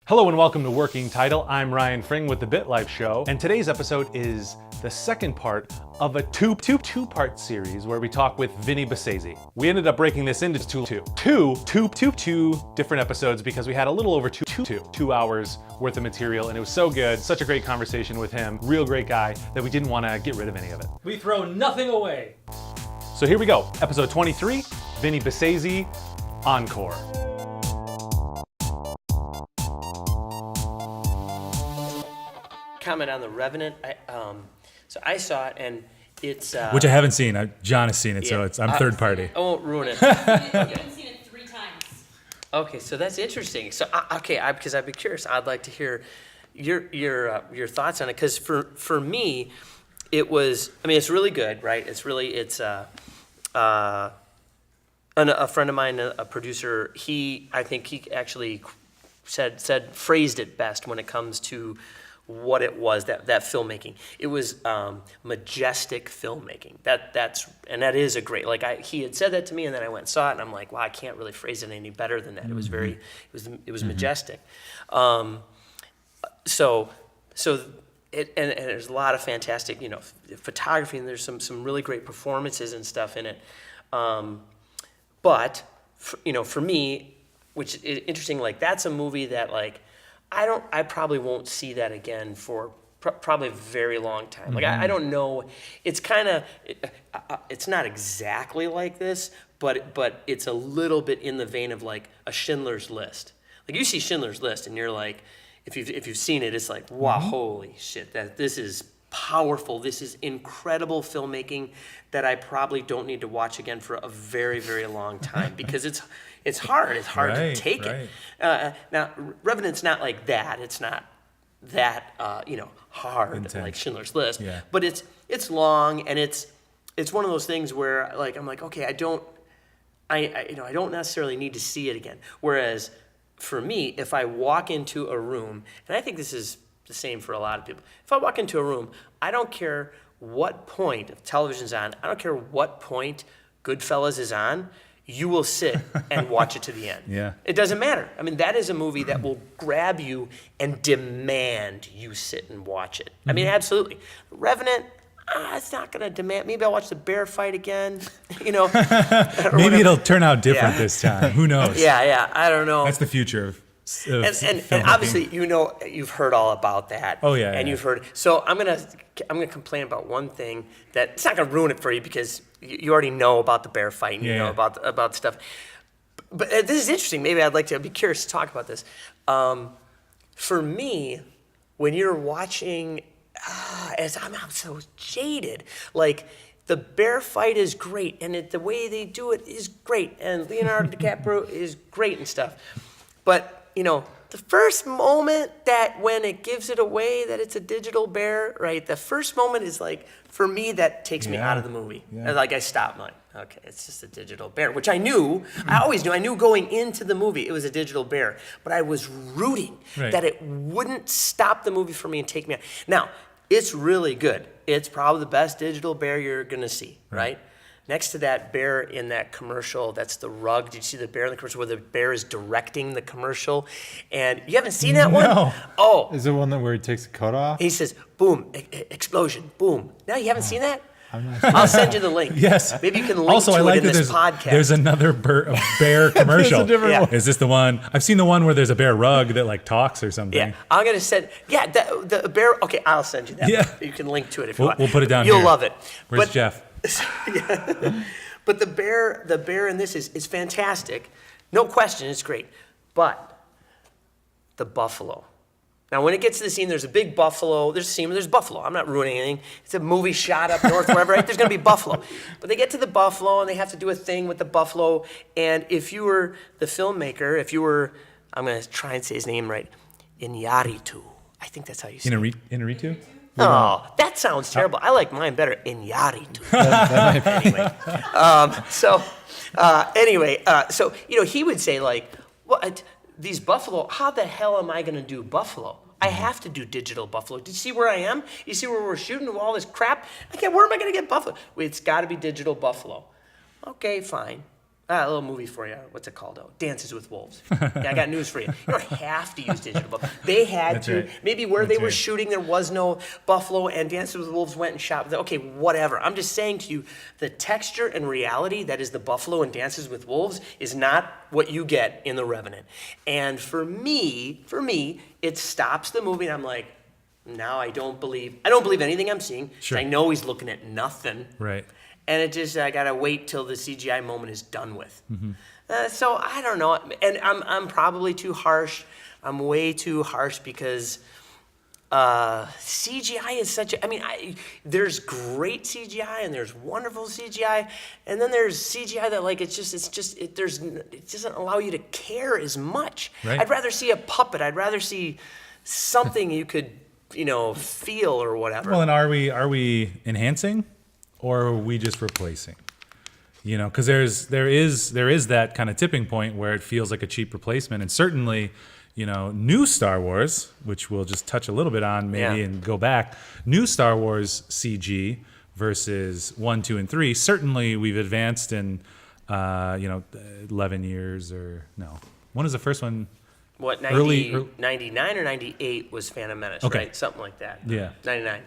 Hello and welcome to Working Title. I'm Ryan Fring with the BitLife Show, and today's episode is the second part of a two-part series where we talk with Vinnie Besasie. We ended up breaking this into two different episodes because we had a little over two hours worth of material, and it was so good, such a great conversation with him, real great guy, that we didn't want to get rid of any of it. We throw nothing away. So here we go, episode 23, Vinnie Besasie, Encore. Comment on the Revenant. So I saw it, and it's which I haven't seen. John has seen it, so I'm third party. I won't ruin it. I've seen it 3 times. Okay, so that's interesting. So because I'd be curious, I'd like to hear your thoughts on it. Because for me, it was. I mean, it's really good, right? It's a friend of mine, a producer. I think he actually phrased it best when it comes to what it was, that filmmaking. It was majestic filmmaking. That is a great, he had said that to me, and then I went and saw it, and I'm like, wow, I can't really phrase it any better than that. It was it was majestic. So there's a lot of fantastic, photography, and there's some really great performances and stuff in it. But for me, which is interesting, that's a movie that I probably won't see that again for probably a very long time. I don't know. It's kind of, it's not exactly like this, but it's a little bit in the vein of a Schindler's List. You see Schindler's List and you're like, if you've seen it, it's like, wow, holy shit, this is powerful. This is incredible filmmaking that I probably don't need to watch again for a very, very long time because it's hard. It's hard to take it. Now, Revenant's not like that. It's not that hard intense, like Schindler's List. Yeah. But it's long, and it's one of those things where I'm like, okay, I don't necessarily need to see it again. Whereas for me, if I walk into a room, and I think this is the same for a lot of people. If I walk into a room, I don't care what point of television's on. I don't care what point Goodfellas is on. You will sit and watch it to the end. Yeah. It doesn't matter. I mean, that is a movie that will grab you and demand you sit and watch it. I mean, absolutely. Revenant, it's not going to demand. Maybe I'll watch the bear fight again. Maybe it'll turn out different this time. Who knows? Yeah. I don't know. That's the future of and obviously, you've heard all about that. Oh yeah. And you've heard. So I'm gonna complain about one thing that it's not gonna ruin it for you because you already know about the bear fight and you know about stuff. But this is interesting. Maybe I'd be curious to talk about this. For me, when you're watching, as I'm so jaded, the bear fight is great, and the way they do it is great, and Leonardo DiCaprio is great and stuff. But the first moment that when it gives it away that it's a digital bear, right? The first moment is for me, that takes me out of the movie. Yeah. I stop, I'm like, okay, it's just a digital bear, which I knew. I always knew. I knew going into the movie it was a digital bear, but I was rooting that it wouldn't stop the movie for me and take me out. Now, it's really good. It's probably the best digital bear you're gonna see, right? Next to that bear in that commercial, that's the rug. Did you see the bear in the commercial where the bear is directing the commercial? And you haven't seen that one? No. Oh. Is it one where he takes the coat off? He says, boom, explosion, boom. No, you haven't seen that? I'm not sure. I'll send you the link. Yes. Maybe you can link also, to I like it in that this podcast. there's another bear commercial. There's a different one. Is this the one? I've seen the one where there's a bear rug that talks or something. Yeah, I'm going to send, the bear, okay, I'll send you that. Yeah. You can link to it if you want. We'll put it down You'll here. love it. Where's Jeff? Yeah. But the bear in this is fantastic. No question, it's great. But the buffalo. Now, when it gets to the scene, there's a big buffalo. There's a scene where there's buffalo. I'm not ruining anything. It's a movie shot up north, wherever, right? There's going to be buffalo. But they get to the buffalo, and they have to do a thing with the buffalo. And if you were the filmmaker, I'm going to try and say his name right, Iñárritu. I think that's how you say it. Inarritu? Oh, that sounds terrible. I like mine better. Iñárritu. Anyway. So he would say what these buffalo? How the hell am I going to do buffalo? I have to do digital buffalo. Do you see where I am? You see where we're shooting all this crap? Where am I going to get buffalo? It's got to be digital buffalo. Okay, fine. A little movie for you. What's it called? Oh, Dances with Wolves. Yeah, I got news for you. You don't have to use digital buffalo. They had That's to. right. Maybe where they That's were right. shooting, there was no buffalo, and Dances with Wolves went and shot. Okay, whatever. I'm just saying to you, the texture and reality that is the buffalo and Dances with Wolves is not what you get in The Revenant. And for me, it stops the movie, and I'm like, now I don't believe anything I'm seeing. Sure. I know he's looking at nothing. Right. And it just, I gotta wait till the CGI moment is done with. So I don't know, and I'm probably too harsh. I'm way too harsh because CGI is such a, there's great CGI and there's wonderful CGI, and then there's CGI that like, it doesn't allow you to care as much. Right. I'd rather see a puppet. I'd rather see something you could, feel or whatever. Well, and are we enhancing, or are we just replacing? Because there is that kind of tipping point where it feels like a cheap replacement, and certainly, new Star Wars, which we'll just touch a little bit on maybe and go back. New Star Wars CG versus 1, 2, and 3. Certainly, we've advanced in 11 years or no. When is the first one? What, Early- 99 or 98 was Phantom Menace, Okay. right? Something like that. Yeah. 99.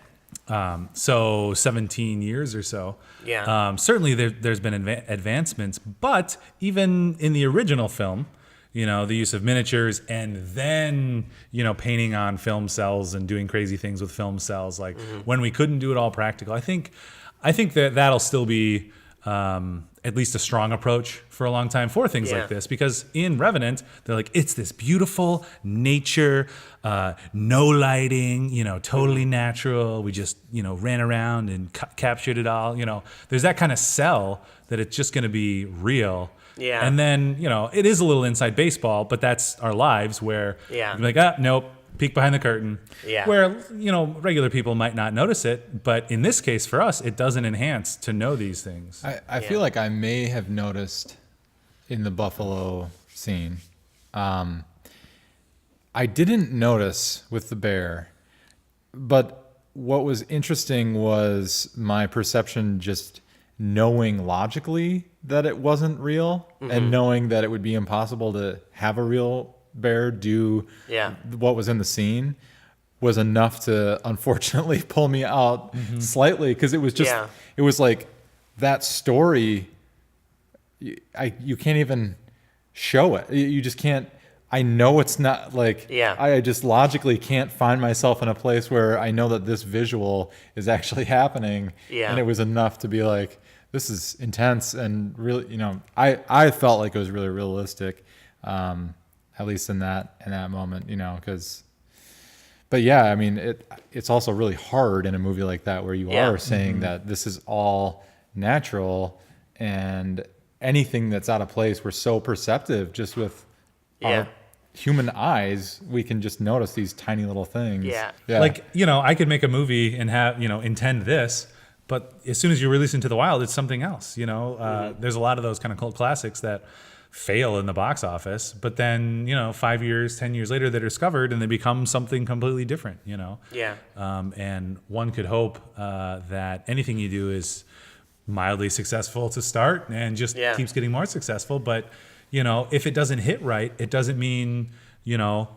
So 17 years or so. Yeah. Certainly there's been advancements, but even in the original film, the use of miniatures and then, painting on film cells and doing crazy things with film cells, like when we couldn't do it all practical. I think that that'll still be at least a strong approach for a long time for things Yeah. like this, because in Revenant, they're like, it's this beautiful nature, no lighting, totally natural. We just, ran around and captured it all. There's that kind of sell that it's just going to be real. Yeah. And then, it is a little inside baseball, but that's our lives where Yeah. you're like, nope, peek behind the curtain. Yeah. Where, regular people might not notice it, but in this case for us, it doesn't enhance to know these things. I feel like I may have noticed in the buffalo scene. I didn't notice with the bear, but what was interesting was my perception just knowing logically that it wasn't real and knowing that it would be impossible to have a real bear do what was in the scene was enough to unfortunately pull me out slightly, because it was just it was like that story you can't even show it. You just can't. I know it's not like I just logically can't find myself in a place where I know that this visual is actually happening, and it was enough to be like, this is intense and really, I felt like it was really realistic, at least in that moment, because. But yeah, I mean, it's also really hard in a movie like that where you are saying that this is all natural, and anything that's out of place, we're so perceptive just with our human eyes. We can just notice these tiny little things. Yeah. Like, I could make a movie and have, intend this, but as soon as you release into the wild, it's something else. There's a lot of those kind of cult classics that fail in the box office, but then 5 years, 10 years later, they're discovered and they become something completely different. And one could hope that anything you do is mildly successful to start and just keeps getting more successful. But if it doesn't hit right, it doesn't mean your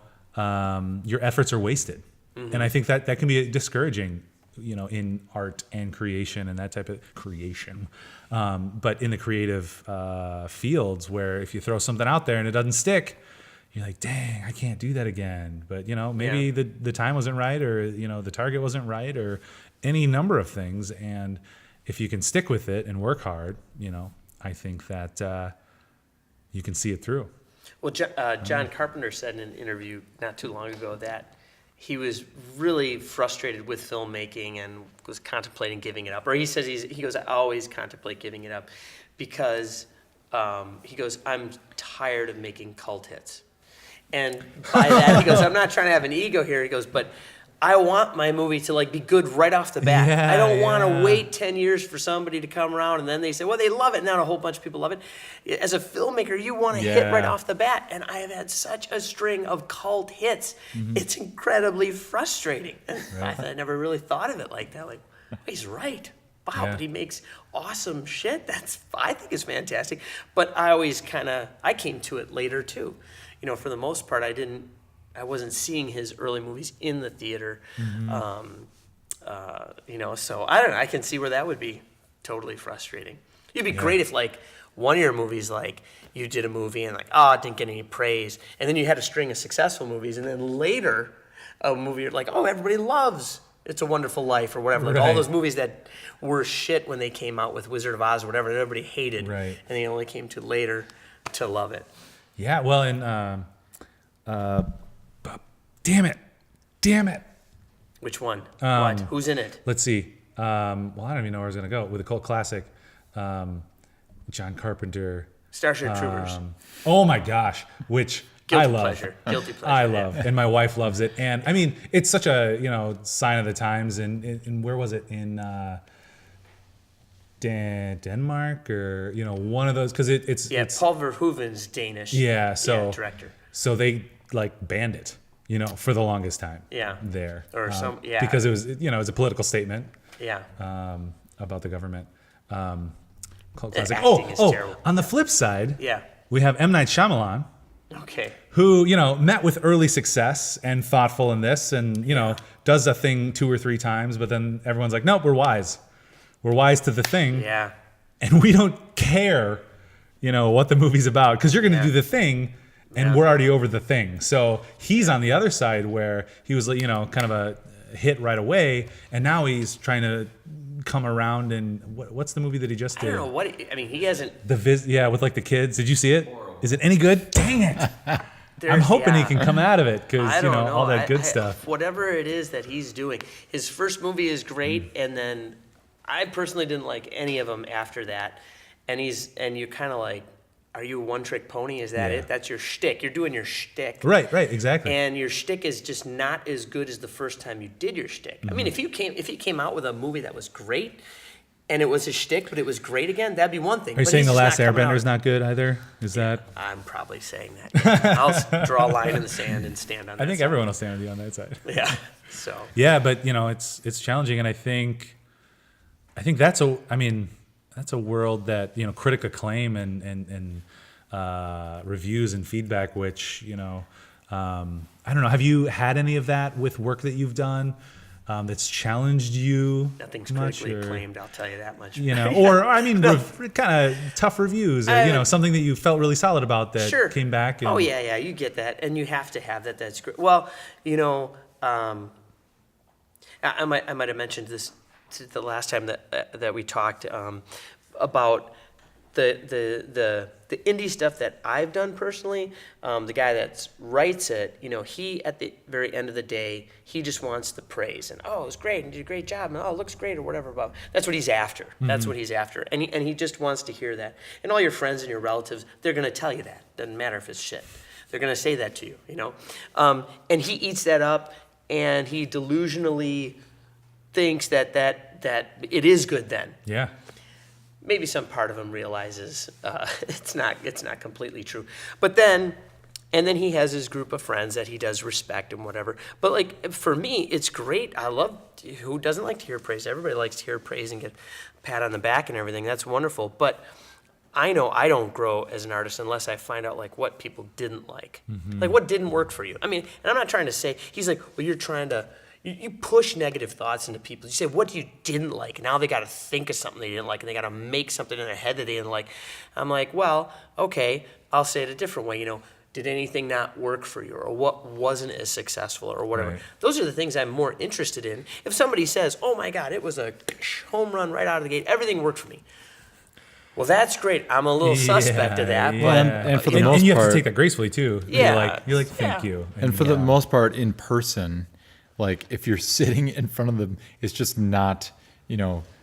efforts are wasted. And I think that can be discouraging, in art and creation and that type of creation. But in the creative fields, where if you throw something out there and it doesn't stick, you're like, dang, I can't do that again. But maybe the time wasn't right, or the target wasn't right, or any number of things. And if you can stick with it and work hard, I think that you can see it through. Well, John Carpenter said in an interview not too long ago that he was really frustrated with filmmaking and was contemplating giving it up. Or he says he goes, I always contemplate giving it up because he goes, I'm tired of making cult hits. And by that, he goes, I'm not trying to have an ego here. He goes, but I want my movie to be good right off the bat. I don't want to wait 10 years for somebody to come around and then they say, well, they love it. And now a whole bunch of people love it. As a filmmaker, you want to hit right off the bat. And I have had such a string of cult hits. It's incredibly frustrating. I never really thought of it like that. Like, he's right. wow, Yeah. but he makes awesome shit. I think is fantastic. But I came to it later too. You know, for the most part, I wasn't seeing his early movies in the theater. You know, so I don't know. I can see where that would be totally frustrating. It'd be great if like one of your movies, like you did a movie and like, oh, it didn't get any praise. And then you had a string of successful movies. And then later a movie you're like, oh, everybody loves It's a Wonderful Life or whatever. Like all those movies that were shit when they came out with Wizard of Oz or whatever that everybody hated. Right. And they only came to later to love it. Yeah, well, and damn it. Which one? What? Who's in it? Let's see. Well, I don't even know where I was gonna go with a cult classic. John Carpenter. Starship Troopers. Oh my gosh, which Guilty I love. pleasure. Guilty pleasure. I love, and my wife loves it. And I mean, it's such a sign of the times. And where was it in Denmark or one of those? Because it's Paul Verhoeven's Danish. Yeah, so director. So they like banned it, for the longest time. Yeah. There. Or because it was it was a political statement. Yeah. About the government. Cult classic. acting is terrible. On the flip side, Yeah. we have M. Night Shyamalan, Okay. who, met with early success and thoughtful in this and, does a thing 2 or 3 times, but then everyone's like, nope, we're wise. We're wise to the thing. Yeah. And we don't care, what the movie's about because you're going to do the thing and we're already over the thing. So he's on the other side where he was, kind of a hit right away. And now he's trying to come around and what's the movie that he just did? I don't know what. He hasn't. With like the kids. Did you see it? Is it any good? Dang it! I'm hoping he can come out of it because all that good stuff. Whatever it is that he's doing, his first movie is great, and then I personally didn't like any of them after that. And you're kind of like, are you a one-trick pony? Is that it? That's your shtick. You're doing your shtick. Right, exactly. And your shtick is just not as good as the first time you did your shtick. I mean, if he came out with a movie that was great, and it was his shtick, but it was great again, that'd be one thing. Are you saying The Last Airbender is not good either? Is that? I'm probably saying that. I'll draw a line in the sand and stand on that I think side. everyone will stand with you on that side. Yeah. So. Yeah, but it's challenging, and I think that's a world that critic acclaim and reviews and feedback, which I don't know. Have you had any of that with work that you've done that's challenged you? Nothing's much, critically or, acclaimed, I'll tell you that much. Or kind of tough reviews, or something that you felt really solid about that came back. And, oh yeah, you get that, and you have to have that. That's great. Well, I might have mentioned this the last time that we talked about the indie stuff that I've done personally. The guy that writes it, he at the very end of the day, he just wants the praise and it was great and you did a great job and it looks great or whatever. About that's what he's after. That's what he's after, and he just wants to hear that. And all your friends and your relatives, they're gonna tell you that. Doesn't matter if it's shit. They're gonna say that to you. And he eats that up, and he delusionally thinks that it is good then. Yeah. Maybe some part of him realizes it's not completely true. But then he has his group of friends that he does respect and whatever. But like for me, it's great. I love, who doesn't like to hear praise? Everybody likes to hear praise and get a pat on the back and everything. That's wonderful. But I know I don't grow as an artist unless I find out like what people didn't like. Like what didn't work for you. I mean, and I'm not trying to say, he's like, well, you're trying to, you push negative thoughts into people. You say, what you didn't like? Now they got to think of something they didn't like, and they got to make something in their head that they didn't like. I'm like, well, okay, I'll say it a different way. Did anything not work for you, or what wasn't as successful, or whatever? Right. Those are the things I'm more interested in. If somebody says, oh my God, it was a home run right out of the gate, everything worked for me. Well, that's great. I'm a little suspect of that, but and for the most and you have part, to take that gracefully too. Yeah. You're like, thank you. And for the most part, in person, like if you're sitting in front of them, it's just not,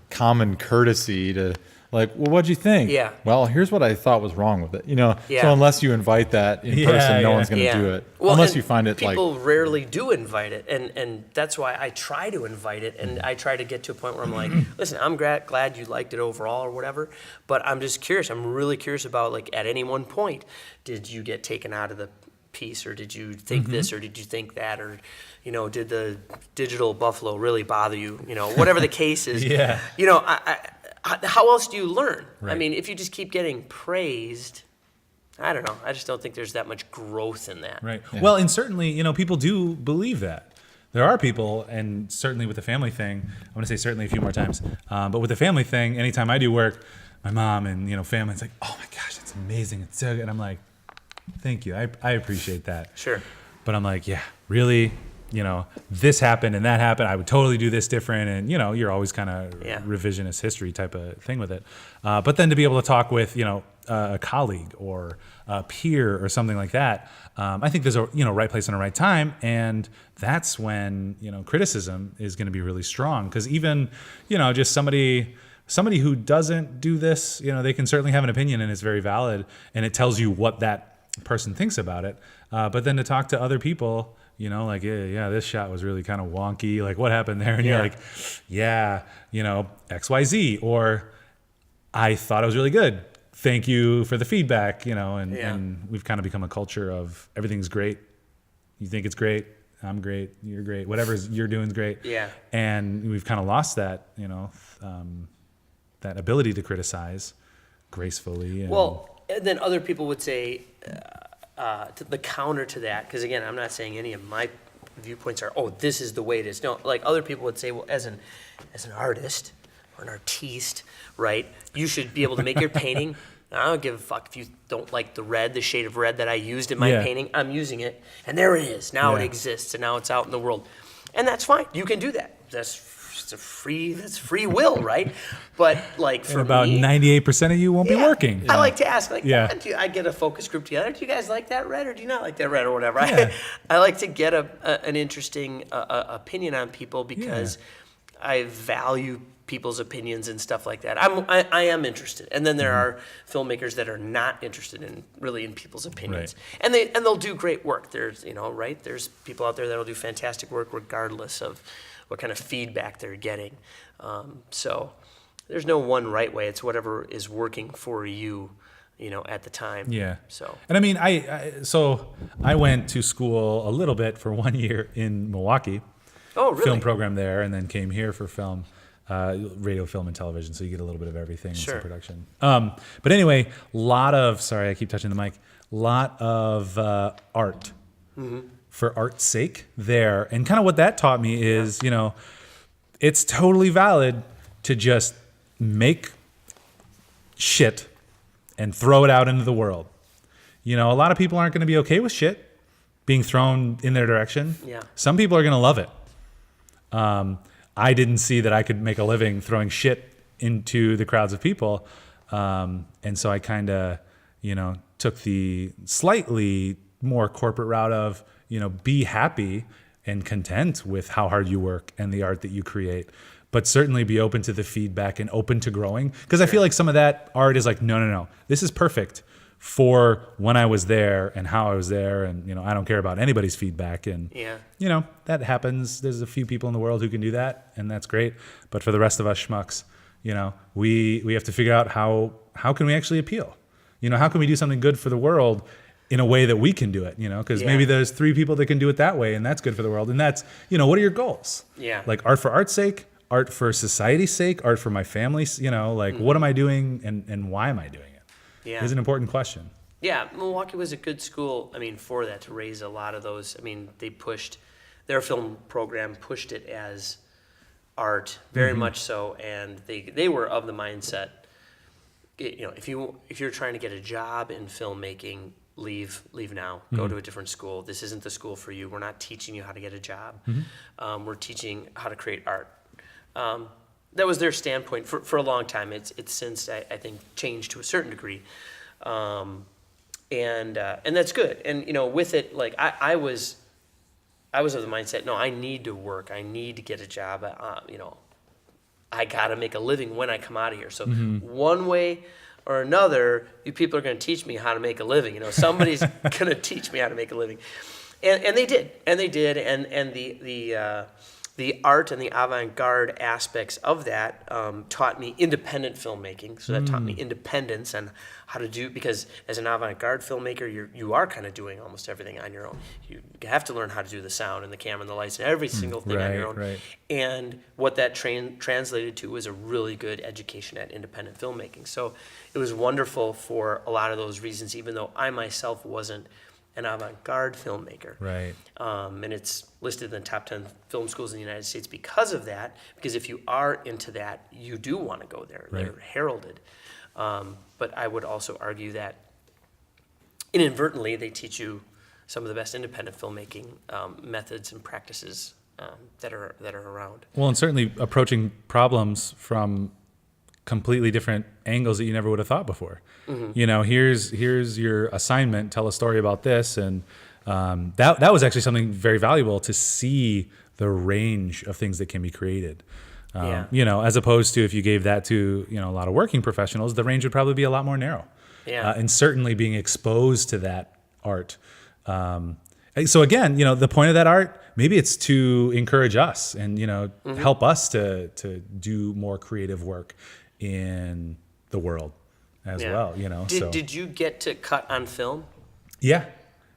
common courtesy to like, well, what'd you think? Yeah. Well, here's what I thought was wrong with it. Yeah. So unless you invite that in person, no one's going to do it. Well, unless you find it people rarely do invite it, and that's why I try to invite it, and I try to get to a point where I'm like, listen, I'm glad you liked it overall or whatever, but I'm just curious. I'm really curious about like at any one point, did you get taken out of the piece, or did you think this, or did you think that, or did the digital buffalo really bother you? Whatever the case is. Yeah. How else do you learn? Right. I mean, if you just keep getting praised, I don't know. I just don't think there's that much growth in that. Right. Yeah. Well, and certainly, people do believe that. There are people, and certainly with the family thing, I'm going to say certainly a few more times, but with the family thing, anytime I do work, my mom and, family's like, oh my gosh, it's amazing. It's so good. And I'm like, thank you. I appreciate that. Sure. But I'm like, yeah, really? This happened and that happened. I would totally do this different. And, you're always kind of revisionist history type of thing with it. But then to be able to talk with, a colleague or a peer or something like that, I think there's a, right place and a right time. And that's when, criticism is going to be really strong. Because even, just somebody who doesn't do this, they can certainly have an opinion and it's very valid. And it tells you what that person thinks about it. But then to talk to other people, like, yeah, this shot was really kind of wonky. Like, what happened there? And you're like, yeah, XYZ. Or I thought it was really good. Thank you for the feedback, and we've kind of become a culture of everything's great. You think it's great. I'm great. You're great. Whatever you're doing is great. Yeah. And we've kind of lost that, that ability to criticize gracefully. And then other people would say, the counter to that, because again, I'm not saying any of my viewpoints are, oh, this is the way it is. No, like other people would say, well, as an artist or an artiste, right, you should be able to make your painting. I don't give a fuck if you don't like the shade of red that I used in my painting. I'm using it, and there it is. Now it exists, and now it's out in the world, and that's fine. You can do that. That's free will, right? But like for about me, 98% of you won't be working. I like to ask, I get a focus group together. Do you guys like that red, or do you not like that red, or whatever? Yeah. I like to get an interesting opinion on people because I value people's opinions and stuff like that. I am interested, and then there are filmmakers that are not interested in people's opinions, and they'll do great work. There's there's people out there that'll do fantastic work regardless of what kind of feedback they're getting. So there's no one right way. It's whatever is working for you, at the time. Yeah. So. And I mean, I went to school a little bit for 1 year in Milwaukee. Oh, really? Film program there, and then came here for film, radio, film, and television. So you get a little bit of everything in some production. But anyway, sorry, I keep touching the mic. Lot of art. Mm-hmm. For art's sake there. And kind of what that taught me is, it's totally valid to just make shit and throw it out into the world. A lot of people aren't going to be okay with shit being thrown in their direction. Yeah. Some people are going to love it. I didn't see that I could make a living throwing shit into the crowds of people. And so I kind of, took the slightly more corporate route of, be happy and content with how hard you work and the art that you create, but certainly be open to the feedback and open to growing. Because I feel like some of that art is like, no, this is perfect for when I was there and how I was there. And, I don't care about anybody's feedback. And, that happens. There's a few people in the world who can do that, and that's great. But for the rest of us schmucks, we have to figure out how can we actually appeal? How can we do something good for the world in a way that we can do it, because maybe there's 3 people that can do it that way, and that's good for the world. And that's, what are your goals? Yeah. Like art for art's sake, art for society's sake, art for my family's, what am I doing and why am I doing it? Yeah. Is an important question. Yeah, Milwaukee was a good school, for that, to raise a lot of those. They pushed, their film program pushed it as art, very much so, and they were of the mindset, if you're trying to get a job in filmmaking, leave now. Go to a different school. This isn't the school for you. We're not teaching you how to get a job. We're teaching how to create art. That was their standpoint for a long time. It's since I think changed to a certain degree, and that's good. And with it, like I was of the mindset, no, I need to work. I need to get a job. I got to make a living when I come out of here. So one way or another, you people are going to teach me how to make a living. Somebody's going to teach me how to make a living, and they did, and the the art and the avant-garde aspects of that taught me independent filmmaking. So that taught me independence and how to do, because as an avant-garde filmmaker, you are kind of doing almost everything on your own. You have to learn how to do the sound and the camera and the lights and every single thing on your own. Right. And what that translated to was a really good education at independent filmmaking. So it was wonderful for a lot of those reasons, even though I myself wasn't an avant-garde filmmaker. Right. And it's listed in the top 10 film schools in the United States because of that, because if you are into that, you do want to go there. Right. They're heralded. But I would also argue that inadvertently they teach you some of the best independent filmmaking methods and practices that are around. Well, and certainly approaching problems from completely different angles that you never would have thought before. You know, here's your assignment, tell a story about this. And that was actually something very valuable, to see the range of things that can be created. You know, as opposed to if you gave that to, you know, a lot of working professionals, the range would probably be a lot more narrow. Yeah. And certainly being exposed to that art. So again, you know, the point of that art, maybe it's to encourage us and, you know, help us to do more creative work in the world as well, you know. Did you get to cut on film? Yeah.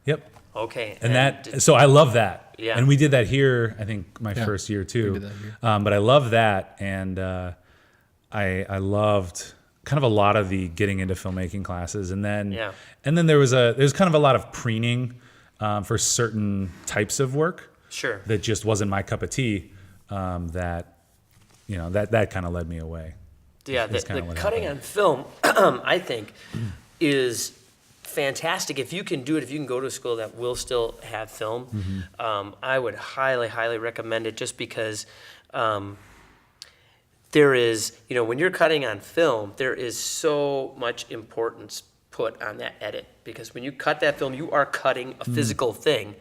Yep. Okay. And so I love that. Yeah. And we did that here, I think my first year too. we did that here. But I love that. And I loved kind of a lot of the getting into filmmaking classes. And then there's kind of a lot of preening for certain types of work. Sure. That just wasn't my cup of tea. That kind of led me away. Yeah, That's the kinda what cutting happened. on film, I think, is fantastic. If you can do it, if you can go to a school that will still have film, I would highly, highly recommend it, just because there is, you know, when you're cutting on film, there is so much importance put on that edit, because when you cut that film, you are cutting a physical thing.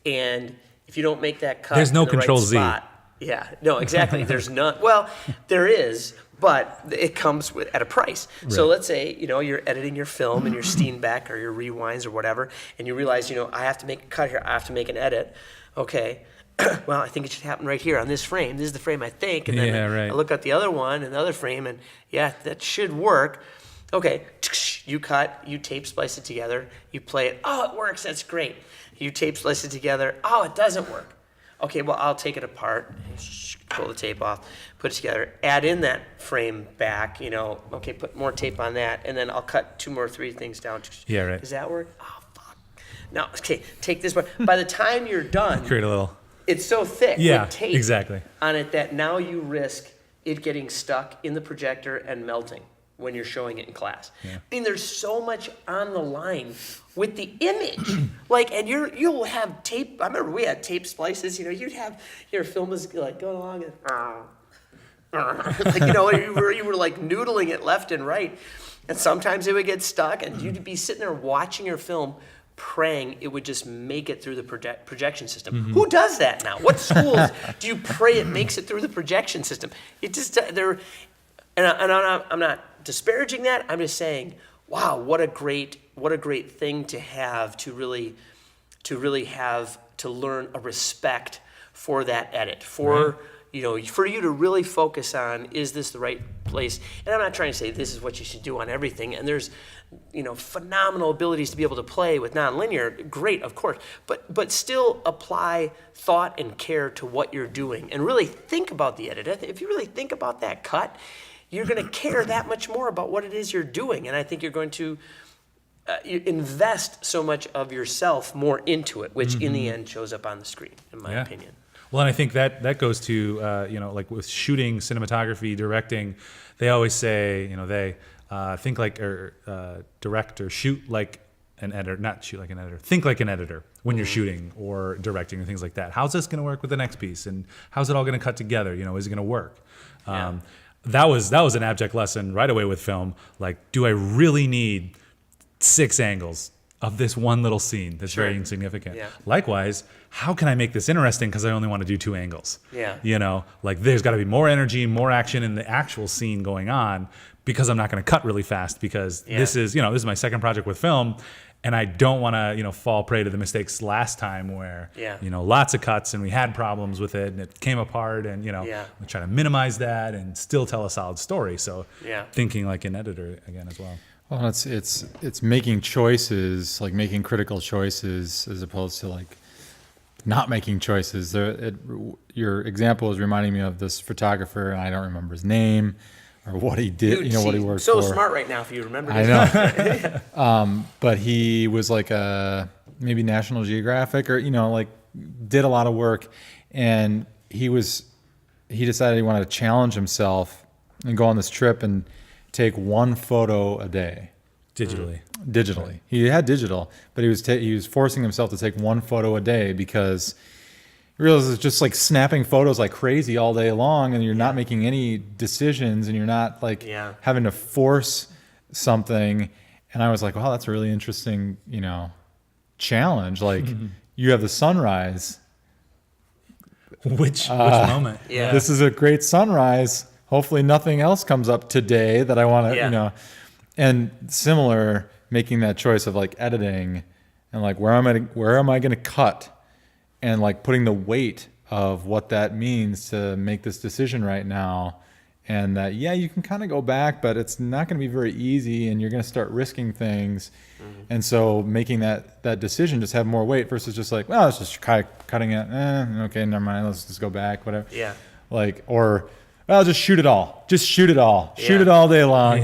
And if you don't make that cut, There's no in the Control right Z. spot, yeah, no, exactly. There's none. Well, there is, but it comes at a price. So let's say, you know, you're editing your film and your Steenbeck or your rewinds or whatever, and you realize, you know, I have to make a cut here. I have to make an edit. Okay. Well, I think it should happen right here on this frame. This is the frame I think. And then I look at the other one and the other frame, and yeah, that should work. Okay. You cut, you tape splice it together, you play it. Oh, it works. That's great. You tape splice it together. Oh, it doesn't work. Okay, well, I'll take it apart, pull the tape off, put it together, add in that frame back, you know, okay, put more tape on that, and then I'll cut 2 or 3 things down. Yeah, right. Does that work? Oh, fuck. No, okay, take this one. By the time you're done, Create a little. it's so thick Yeah, with tape exactly. on it that now you risk it getting stuck in the projector and melting when you're showing it in class. Yeah. I mean, there's so much on the line with the image. Like, and you'll have tape. I remember we had tape splices. You know, you'd have your film is like going along and like, you know, you were like noodling it left and right, and sometimes it would get stuck, and you'd be sitting there watching your film, praying it would just make it through the projection system. Who does that now? What schools do you pray it makes it through the projection system? It just I'm not disparaging that. I'm just saying, wow, what a great thing to have, to really have to learn a respect for that edit, for you know, for you to really focus on, is this the right place? And I'm not trying to say this is what you should do on everything. And there's, you know, phenomenal abilities to be able to play with nonlinear. Great, of course, but still apply thought and care to what you're doing, and really think about the edit. If you really think about that cut, you're going to care that much more about what it is you're doing. And I think you're going to you invest so much of yourself more into it, which in the end shows up on the screen, in my opinion. Well, and I think that goes to, you know, like with shooting, cinematography, directing, they always say, you know, they think like, or direct or shoot like an editor, not shoot like an editor, think like an editor when you're shooting or directing and things like that. How's this going to work with the next piece? And how's it all going to cut together? You know, is it going to work? That was an abject lesson right away with film. Like, do I really need 6 angles of this one little scene that's very insignificant? Yeah. Likewise, how can I make this interesting because I only want to do 2 angles? Yeah. You know, like there's got to be more energy, more action in the actual scene going on, because I'm not going to cut really fast, because this is my second project with film, And I don't want to, fall prey to the mistakes last time where, Yeah. lots of cuts and we had problems with it and it came apart and, Yeah. we try to minimize that and still tell a solid story. So Yeah. thinking like an editor again as well. Well, it's making choices, like making critical choices, as opposed to like not making choices. Your example is reminding me of this photographer, and I don't remember his name or what he did. Dude, What he see, worked so for. smart right now if you remember. I know. But he was like maybe National Geographic or like did a lot of work, and he decided he wanted to challenge himself and go on this trip and take one photo a day. Digitally. He had digital, but he was forcing himself to take one photo a day because he realized it's just like snapping photos like crazy all day long, and you're not making any decisions, and you're not like having to force something. And I was like, wow, that's a really interesting, challenge. Like you have the sunrise. Which moment? Yeah. This is a great sunrise. Hopefully nothing else comes up today that I want to, and similar, making that choice of like editing and like where am I going to cut, and like putting the weight of what that means to make this decision right now. And that, you can kind of go back, but it's not going to be very easy, and you're going to start risking things. And so making that decision just have more weight versus just like, well, let's just cutting it. Okay, never mind. Let's just go back, whatever. Yeah. Like, or, well, just shoot it all. Just shoot it all. Shoot it all day long.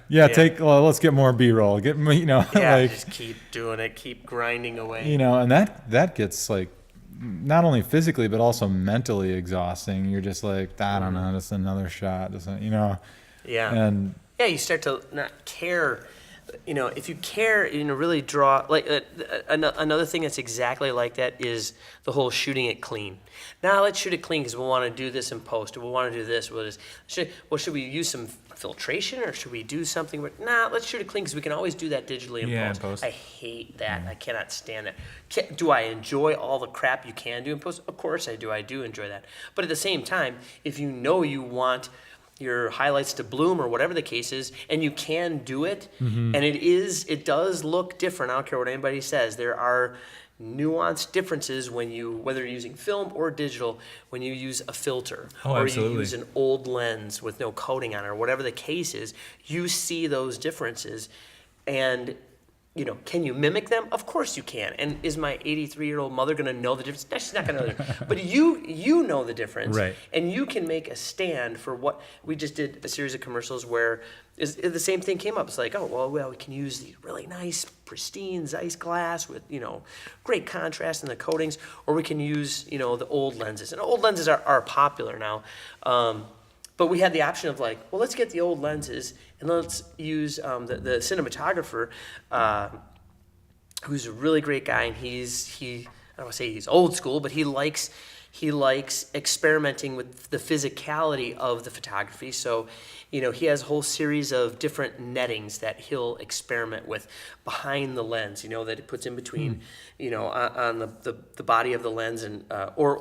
Let's get more B-roll. Just keep doing it. Keep grinding away. And that gets like, not only physically but also mentally exhausting. You're just like, I don't know, just another shot, Yeah. And you start to not care. If you care, really draw. Like another thing that's exactly like that is the whole shooting it clean. Now let's shoot it clean because we want to do this in post, or we want to do this. Should we use some filtration, or should we do something? Let's shoot it clean because we can always do that digitally in post. I hate that. I cannot stand that. Do I enjoy all the crap you can do in post? Of course I do. I do enjoy that. But at the same time, if you want your highlights to bloom or whatever the case is, and you can do it, and it does look different. I don't care what anybody says. There are nuanced differences whether you're using film or digital, when you use a filter or absolutely. you use an old lens with no coating on it, or whatever the case is, you see those differences. And can you mimic them? Of course you can. And is my 83-year-old mother going to know the difference? No, she's not going to know the difference. But you know the difference. Right. And you can make a stand for what we just did. A series of commercials where the same thing came up. It's like, we can use these really nice, pristine Zeiss glass with, great contrast in the coatings. Or we can use, the old lenses. And old lenses are popular now. But we had the option of like, let's get the old lenses and let's use the cinematographer, who's a really great guy, and I don't want to say he's old school, but he likes experimenting with the physicality of the photography. So, he has a whole series of different nettings that he'll experiment with behind the lens, that it puts in between, on the body of the lens and or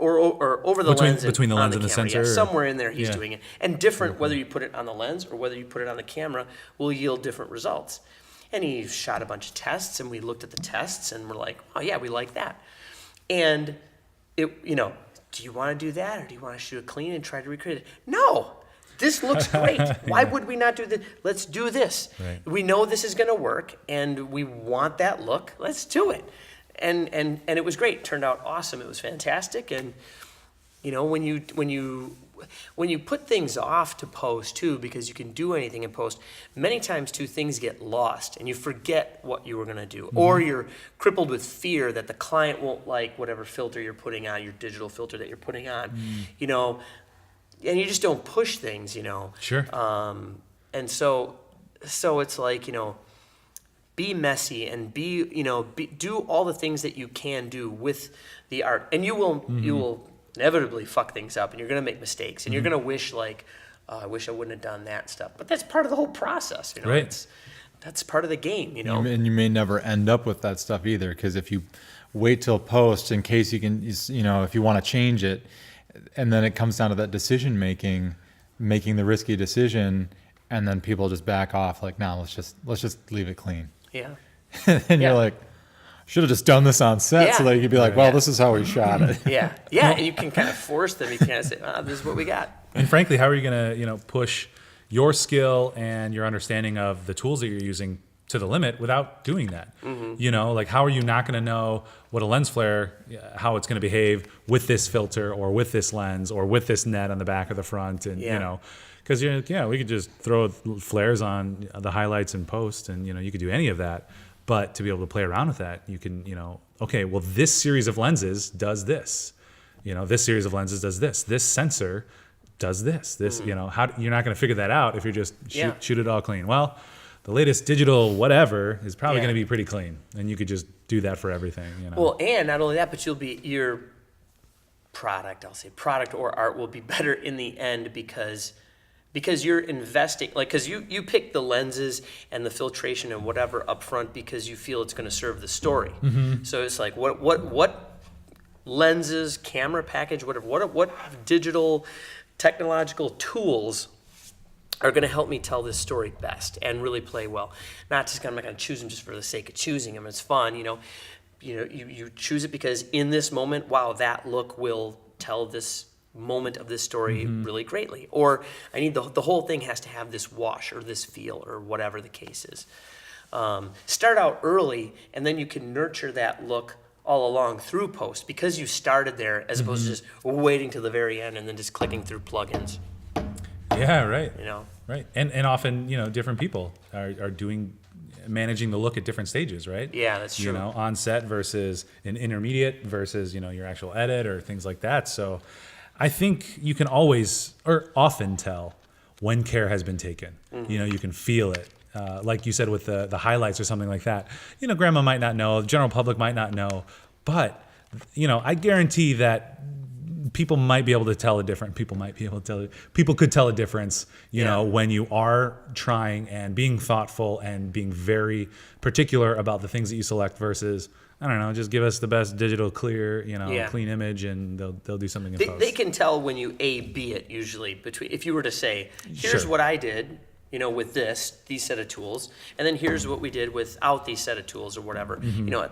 over the lens between the lens and the camera. sensor. Somewhere in there he's doing it. And different, whether you put it on the lens or whether you put it on the camera, will yield different results. And he shot a bunch of tests, and we looked at the tests, and we're like, oh yeah, we like that. And it, do you want to do that, or do you want to shoot it clean and try to recreate it? No. This looks great. Why would we not do this? Let's do this. Right. We know this is going to work, and we want that look. Let's do it. And it was great. It turned out awesome. It was fantastic. And when you put things off to post too, because you can do anything in post, many times too things get lost, and you forget what you were going to do, or you're crippled with fear that the client won't like whatever filter you're putting on, your digital filter that you're putting on, and you just don't push things, Sure. And so it's like, be messy and do all the things that you can do with the art, and you will inevitably fuck things up, and you're going to make mistakes, and you're going to wish like, I wish I wouldn't have done that stuff. But that's part of the whole process, Right. That's part of the game, And you may never end up with that stuff either, because if you wait till post in case you can, if you want to change it, and then it comes down to that decision making the risky decision, and then people just back off like, no, let's just leave it clean. Yeah. and you're like, should have just done this on set so Yeah. that you could be like, well, this is how we shot it. Yeah, and you can kind of force them. You can kind of say, this is what we got. And frankly, how are you going to, push your skill and your understanding of the tools that you're using to the limit without doing that? Like how are you not going to know what a lens flare, how it's going to behave with this filter or with this lens or with this net on the back or the front, and because we could just throw flares on the highlights and post, and you could do any of that. But to be able to play around with that, you can, okay, well, this series of lenses does this. This series of lenses does this. This sensor does this. This, how you're not going to figure that out if you're just shoot it all clean. Well, the latest digital whatever is probably going to be pretty clean, and you could just do that for everything. Well, and not only that, but your product or art will be better in the end because you're investing, like, because you pick the lenses and the filtration and whatever up front because you feel it's going to serve the story. So it's like what lenses, camera package, whatever, what digital technological tools are going to help me tell this story best and really play well. Not just I'm not going to choose them just for the sake of choosing them. It's fun, you choose it because in this moment, wow, that look will tell this moment of this story really greatly. Or I need the whole thing has to have this wash or this feel or whatever the case is. Start out early, and then you can nurture that look all along through post because you started there as opposed to just waiting till the very end and then just clicking through plugins. Yeah, right. Right. And often, different people are managing the look at different stages, right? Yeah, that's true. On set versus an intermediate versus, your actual edit or things like that. So I think you can always or often tell when care has been taken. You can feel it. Like you said with the highlights or something like that. Grandma might not know, the general public might not know, but, I guarantee that people might be able to tell a difference. People could tell a difference, when you are trying and being thoughtful and being very particular about the things that you select versus, I don't know, just give us the best digital clear, clean image, and they'll do something in post. They can tell when you A/B it usually between. If you were to say, here's what I did, with these set of tools, and then here's what we did without these set of tools or whatever.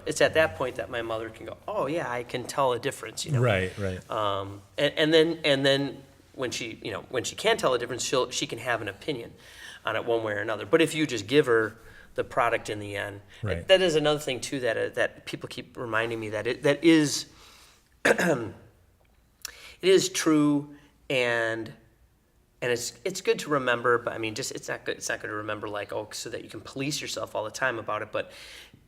It's at that point that my mother can go, oh yeah, I can tell a difference. Right. And then when she can tell a difference, she can have an opinion on it one way or another. But if you just give her the product in the end, that is another thing too that people keep reminding me that it is it is true and it's good to remember, but I mean, just it's not good to remember like, so that you can police yourself all the time about it. But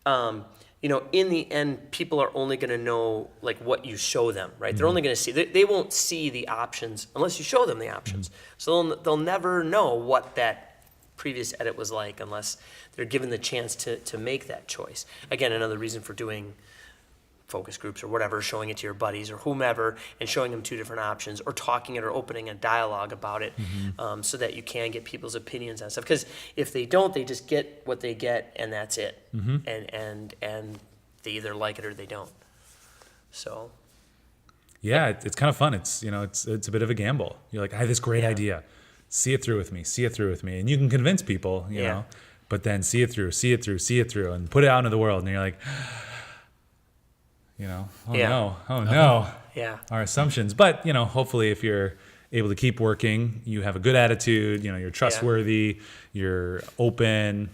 in the end, people are only going to know like what you show them, right? They're only going to see. They won't see the options unless you show them the options. So they'll never know what that previous edit was like unless they're given the chance to make that choice. Again, another reason for doing focus groups or whatever, showing it to your buddies or whomever and showing them two different options or talking it or opening a dialogue about it so that you can get people's opinions on stuff. Because if they don't, they just get what they get and that's it. And they either like it or they don't. So. Yeah, it's kind of fun. It's it's a bit of a gamble. You're like, I have this great idea. See it through with me. And you can convince people, you know, but then see it through, and put it out into the world. And you're like, no. Yeah. Our assumptions. But, hopefully if you're able to keep working, you have a good attitude, you're trustworthy, you're open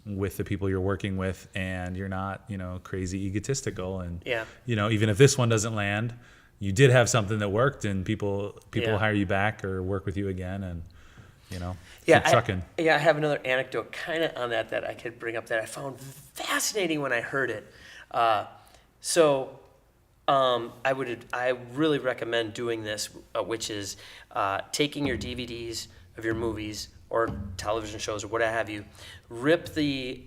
with the people you're working with, and you're not, crazy egotistical. And, even if this one doesn't land, you did have something that worked, and people hire you back or work with you again, and, keep trucking. I have another anecdote kind of on that I could bring up that I found fascinating when I heard it. I really recommend doing this, which is taking your DVDs of your movies or television shows or what have you, rip the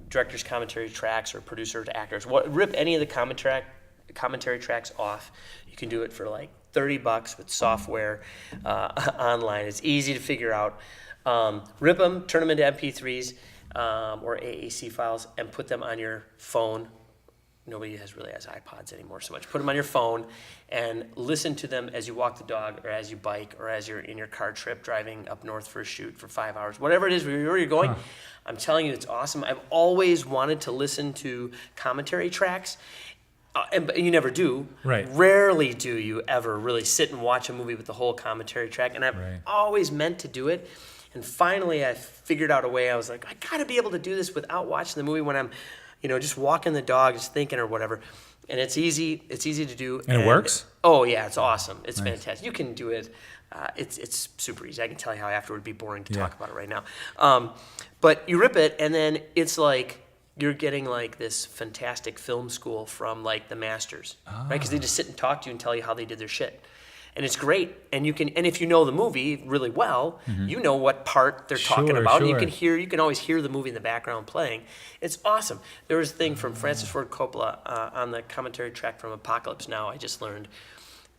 director's commentary tracks or producer actors, rip any of the commentary tracks off. You can do it for like $30 with software online. It's easy to figure out. Rip them, turn them into MP3s or AAC files, and put them on your phone nobody really has iPods anymore so much. Put them on your phone and listen to them as you walk the dog or as you bike or as you're in your car trip driving up north for a shoot for 5 hours, whatever it is, where you're going. I'm telling you, it's awesome. I've always wanted to listen to commentary tracks. But you never do. Right. Rarely do you ever really sit and watch a movie with the whole commentary track. And I've always meant to do it. And finally, I figured out a way. I was like, I got to be able to do this without watching the movie when I'm, just walking the dog, just thinking or whatever. And it's easy. It's easy to do. And it works? Oh, yeah. It's awesome. It's fantastic. You can do it. It's super easy. I can tell you how after it would be boring to talk about it right now. But you rip it, and then it's like you're getting like this fantastic film school from like the masters, right? Because they just sit and talk to you and tell you how they did their shit. And it's great. And if you know the movie really well, you know what part they're talking about. Sure. And you can always hear the movie in the background playing. It's awesome. There was a thing from Francis Ford Coppola on the commentary track from Apocalypse Now, I just learned.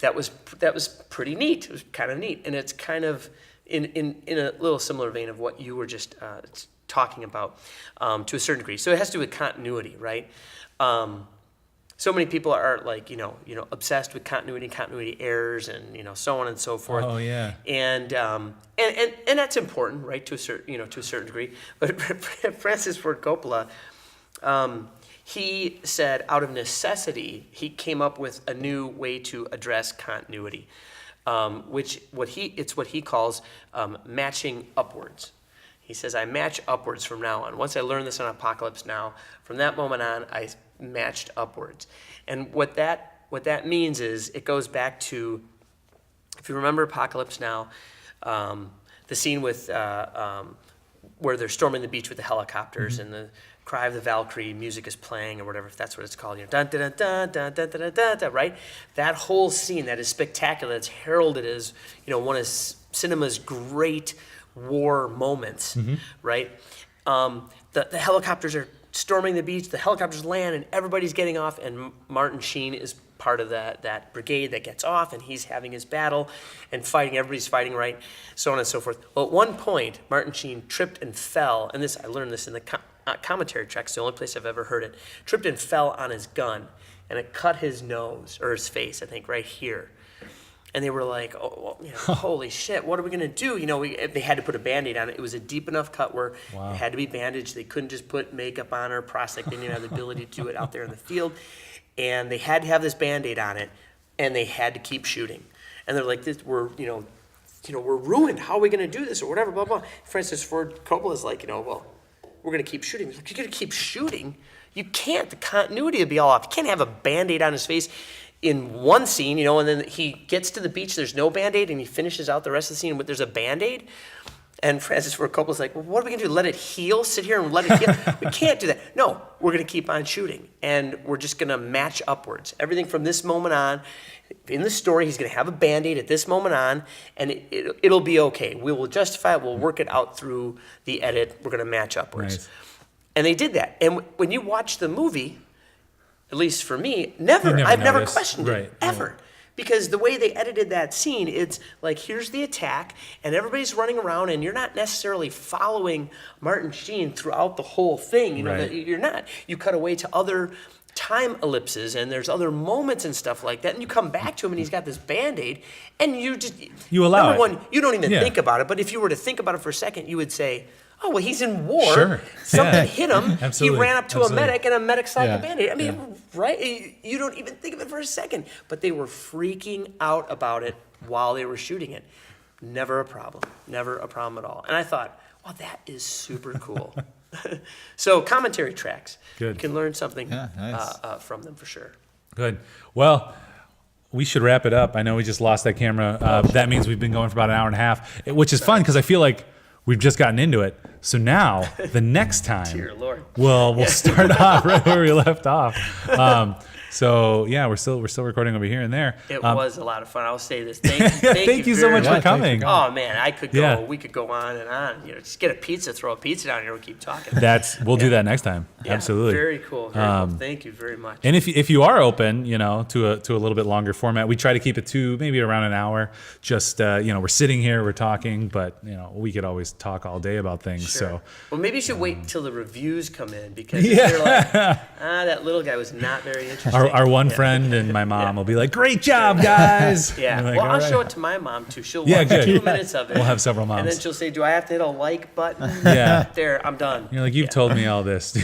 That was pretty neat. It was kind of neat. And it's kind of in a little similar vein of what you were just talking about to a certain degree. So it has to do with continuity, right? So many people are like, obsessed with continuity errors, and so on and so forth. Oh yeah. And that's important, right? To a certain degree. But Francis Ford Coppola, he said, out of necessity, he came up with a new way to address continuity, what he calls matching upwards. He says, I match upwards from now on. Once I learned this on Apocalypse Now, from that moment on, I matched upwards. And what that means is, it goes back to, if you remember Apocalypse Now, the scene with where they're storming the beach with the helicopters, and the Cry of the Valkyrie music is playing, or whatever, if that's what it's called, dun dun dun dun dun dun dun dun, right? That whole scene, that is spectacular. It's heralded as one of cinema's great war moments, right? The helicopters are storming the beach, the helicopters land, and everybody's getting off, and Martin Sheen is part of that brigade that gets off, and he's having his battle and fighting. Everybody's fighting, right? So on and so forth. Well, at one point, Martin Sheen tripped and fell, and I learned this in the commentary track. It's the only place I've ever heard it. Tripped and fell on his gun, and it cut his nose, or his face, I think, right here. And they were like, holy shit, what are we going to do? They had to put a Band-Aid on it. It was a deep enough cut where it had to be bandaged. They couldn't just put makeup on or prosthetic. They didn't even have the ability to do it out there in the field. And they had to have this Band-Aid on it, and they had to keep shooting. And they're like, we're ruined. How are we going to do this, or whatever, blah, blah. Francis Ford Coppola's like, well, we're going to keep shooting. Like, you're going to keep shooting? You can't. The continuity would be all off. You can't have a Band-Aid on his face in one scene, and then he gets to the beach, there's no Band-Aid, and he finishes out the rest of the scene, but there's a Band-Aid. And Francis Ford Coppola's like, well, what are we going to do? Let it heal? Sit here and let it heal? We can't do that. No, we're going to keep on shooting, and we're just going to match upwards. Everything from this moment on, in the story, he's going to have a Band-Aid at this moment on, and it'll be okay. We will justify it. We'll work it out through the edit. We're going to match upwards. Nice. And they did that. And when you watch the movie, at least for me, I've never questioned it, ever. Right. Because the way they edited that scene, it's like, here's the attack, and everybody's running around, and you're not necessarily following Martin Sheen throughout the whole thing. You're not. You cut away to other time ellipses, and there's other moments and stuff like that, and you come back to him, and he's got this Band-Aid, and you allow number one, you don't even think about it, but if you were to think about it for a second, you would say, oh, well, he's in war. Sure. Something hit him. Absolutely. He ran up to a medic, and a medic saw the Band-Aid. I mean, right? You don't even think of it for a second. But they were freaking out about it while they were shooting it. Never a problem. Never a problem at all. And I thought, wow, that is super cool. So commentary tracks. Good. You can learn something nice. from them for sure. Good. Well, we should wrap it up. I know we just lost that camera. That means we've been going for about an hour and a half, which is fun because I feel like we've just gotten into it. So now, the next time, Dear Lord. we'll start off right where we left off. So yeah, we're still recording over here and there. It was a lot of fun. I'll say this. Thank you so much very for coming. Oh man, I could go. Yeah. We could go on and on. Just get a pizza, throw a pizza down here, we'll keep talking. We'll do that next time. Yeah, Absolutely. Very cool. Very cool. Thank you very much. And if you are open, to a little bit longer format, we try to keep it to maybe around an hour. Just we're sitting here, we're talking, but we could always talk all day about things. Sure. So Well, maybe you should wait till the reviews come in, because if they're like, that little guy was not very interesting. our one friend and my mom will be like, "Great job, guys!" Yeah. And we're like, Well, "All I'll right." show it to my mom too. She'll Yeah, watch good. 2 minutes of it. We'll have several moms. And then she'll say, "Do I have to hit a like button?" Yeah. There, I'm done. You're like, you've told me all this.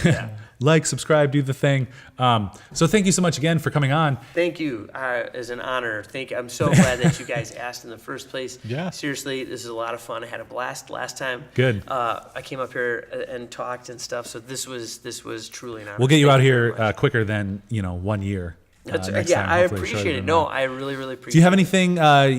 Like, subscribe, do the thing. So thank you so much again for coming on. Thank you. It's an honor. I'm so glad that you guys asked in the first place. Yeah. Seriously, this is a lot of fun. I had a blast last time. Good. I came up here and talked and stuff. So this was truly an honor. We'll get you Thank out very here much. quicker than 1 year. Next time, I hopefully appreciate shorter it. than No, that. I really, really appreciate it. Do you have anything?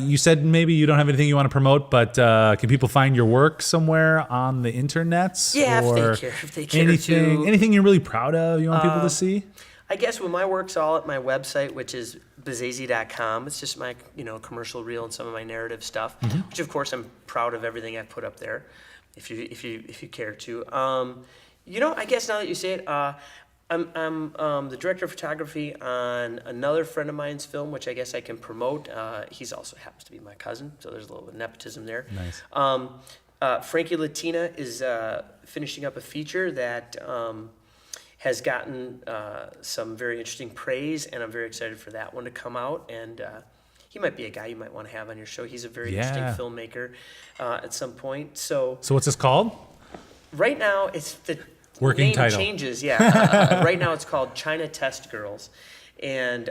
You said maybe you don't have anything you want to promote, but can people find your work somewhere on the internets? Yeah, or if they care anything, to. anything you're really proud of, you want people to see? I guess when my work's all at my website, which is Besasie.com. It's just my commercial reel and some of my narrative stuff, which of course I'm proud of everything I've put up there. If you care to, I guess now that you say it, I'm the director of photography on another friend of mine's film, which I guess I can promote. He's also happens to be my cousin, so there's a little bit of nepotism there. Nice. Frankie Latina is finishing up a feature that has gotten some very interesting praise, and I'm very excited for that one to come out. And he might be a guy you might want to have on your show. He's a very interesting filmmaker at some point. So what's this called? right now, it's the Working name title. changes. Yeah, right now it's called China Test Girls, and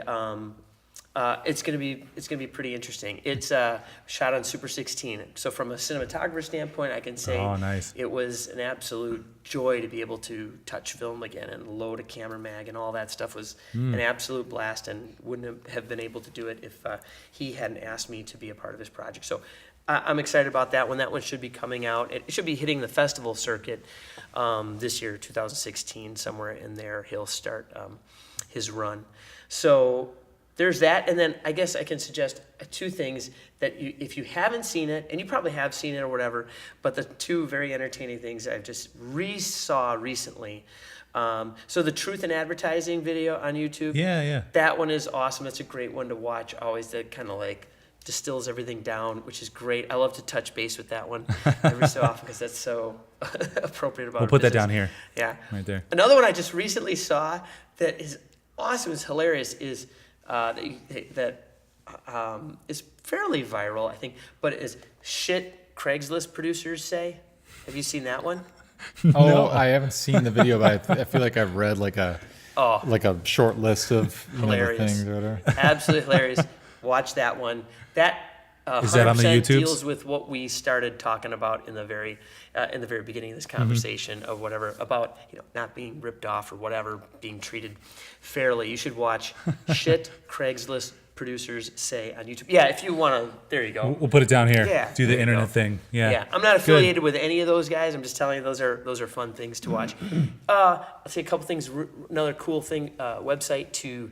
it's gonna be pretty interesting. It's shot on Super 16. So from a cinematographer standpoint, I can say nice. it was an absolute joy to be able to touch film again and load a camera mag, and all that stuff was an absolute blast, and wouldn't have been able to do it if he hadn't asked me to be a part of his project. So I'm excited about that one. That one should be coming out. It should be hitting the festival circuit this year, 2016, somewhere in there. He'll start his run. So there's that, and then I guess I can suggest two things that if you haven't seen it, and you probably have seen it or whatever, but the two very entertaining things I've just saw recently. So the Truth in Advertising video on YouTube. Yeah. That one is awesome. It's a great one to watch. Always that kind of like distills everything down, which is great. I love to touch base with that one every so often because that's so appropriate about. We'll put that business. down here. Yeah, Right there. Another one I just recently saw that is awesome, is hilarious, is that is fairly viral, I think, but it is shit Craigslist producers say. Have you seen that one? Oh, I haven't seen the video, but I feel like I've read like a short list of the Hilarious. things or whatever. Absolutely hilarious. Watch that one. That Is that on the 100% YouTubes? deals with what we started talking about in the very beginning of this conversation of whatever about not being ripped off or whatever, being treated fairly. You should watch shit Craigslist producers say on YouTube. Yeah, if you want to, there you go. We'll put it down here. Yeah, Do there the you internet go. thing. Yeah. I'm not affiliated with any of those guys. I'm just telling you those are fun things to watch. I'll say a couple things. Another cool thing, website to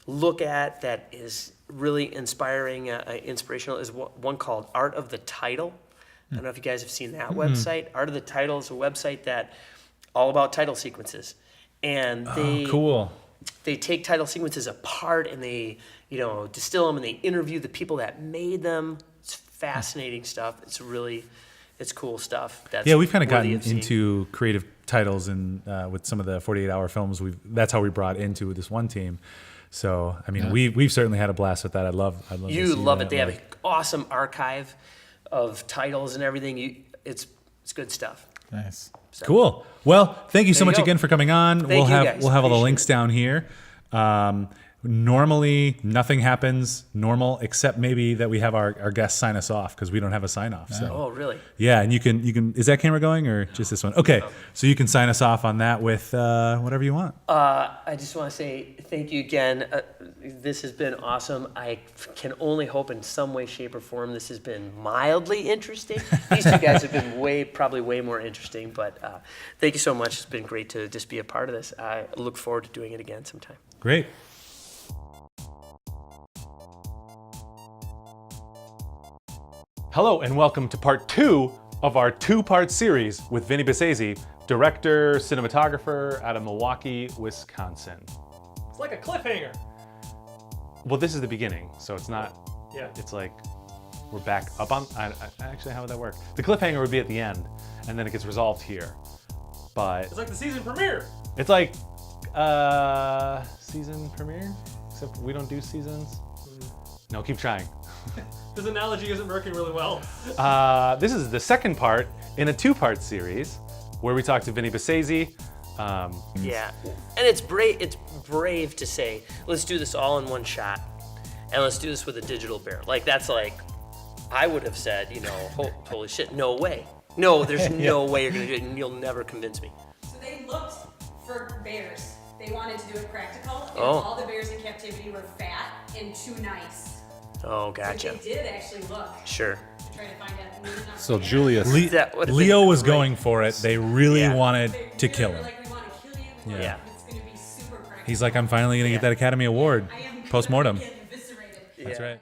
look at that is really inspiring, inspirational, is one called Art of the Title. I don't know if you guys have seen that website. Art of the Title is a website that all about title sequences, and Cool. they take title sequences apart and they distill them and they interview the people that made them. It's fascinating stuff. It's cool stuff. That's Yeah, we've kind of worthy gotten of seeing. into creative titles and with some of the 48-hour films. That's how we brought into this one team. So I mean, we've certainly had a blast with that. I love. You love it. They have an awesome archive of titles and everything. It's good stuff. Nice. Cool. Well, thank you so There you much go. again for coming on. Thank you, guys. We'll have all the Appreciate links it. down here. Normally, nothing happens normal except maybe that we have our guests sign us off because we don't have a sign off. So Oh, really? yeah, and you can. Is that camera going or just this one? Okay, so you can sign us off on that with whatever you want. I just want to say thank you again. This has been awesome. I can only hope in some way, shape, or form this has been mildly interesting. These two guys have been probably way more interesting, but thank you so much. It's been great to just be a part of this. I look forward to doing it again sometime. Great. Hello and welcome to part 2 of our 2-part series with Vinnie Besasie, director, cinematographer out of Milwaukee, Wisconsin. It's like a cliffhanger. Well, this is the beginning, so it's not, Yeah. it's like we're back up on, actually, how would that work? The cliffhanger would be at the end, and then it gets resolved here. But It's like the season premiere. it's like season premiere, except we don't do seasons. No, keep trying. This analogy isn't working really well. This is the second part in a 2-part series where we talk to Vinnie Besasie. Yeah, and it's brave to say, let's do this all in one shot, and let's do this with a digital bear. Like, that's like, I would have said, you know, holy shit, no way. No, there's no way you're gonna do it, and you'll never convince me. So they looked for bears. They wanted to do it practical, and Oh. all the bears in captivity were fat and too nice. Oh, So gotcha. they did actually look Sure. to try to find out. Maybe not So for Julius, That would've Leo been was great. going for it. They really Yeah. wanted They to really kill were him. like, we want to kill you. We want Yeah. It's going to be super practical. He's like, I'm finally gonna get that Academy Award I am post mortem. Get eviscerated. That's Yeah. right.